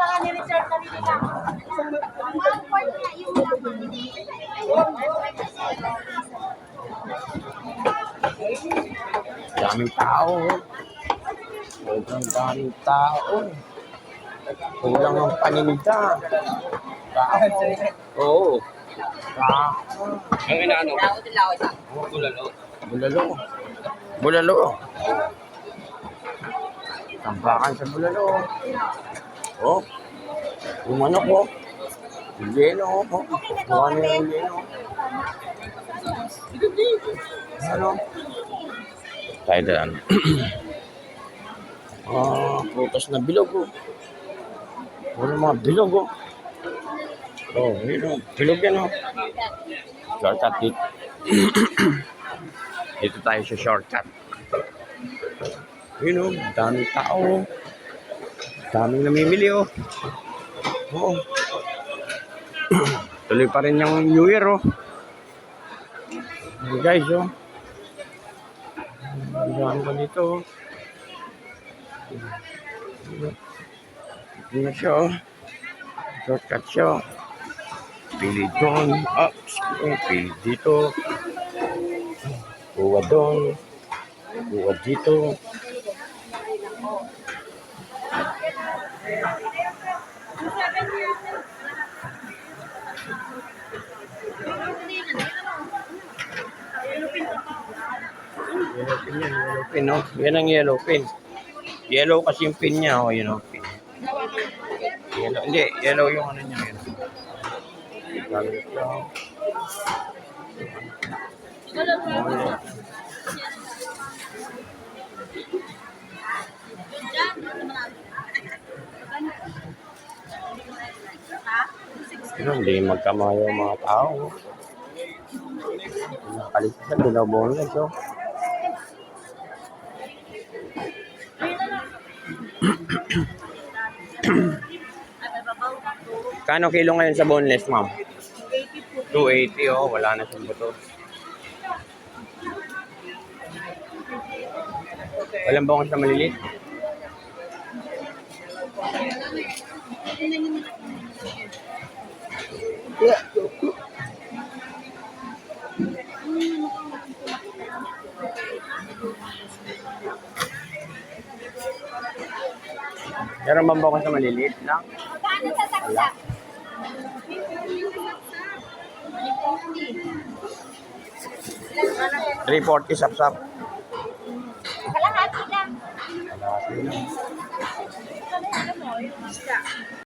baka ni-reserve na nila. One-fourth nga yung laman. Daming tao. Sobrang daming tao. Kulang ang paninda. Tao. Oo. Tao. Ang inaano? Bulalo. Bulalo. Bulalo. Tambakan sa bulalo. Oh. Yung manok ko. Yung yelo ko. Kuha niya yung yelo. Ano? Tayo dyan. Prutas na bilog oh. Puro mga bilog oh. Oh, yun oh. Bilog yan oh. Shortcut dito. Dito tayo sa shortcut. Yun oh. Daming tao. Daming namimili oh. Oo. Tuloy pa rin yung New Year oh. Hey guys oh. Bigahan ko dito oh. Hindi na siya oh. Shortcut siya oh. Pili doon. Pili dito. Kuha doon. Kuha dito. Yellow pin yan. Yellow pin oh. Yan ang yellow pin. Yellow kasi yung pin niya oh. Yun oh. Pin. Yellow. Hindi. Yellow yung ano niya. Yun. Hindi magkamayo ang mga tao. Nakalimutan, binaboneless oh. Kano kilo ngayon sa boneless, ma'am? 280 oh, wala na siyang buto. Walang bangos na malilit. Meron bang bangos na maliliit lang? Paano sa saksa? 340 sapsap. Kalahati lang. Kalahati lang.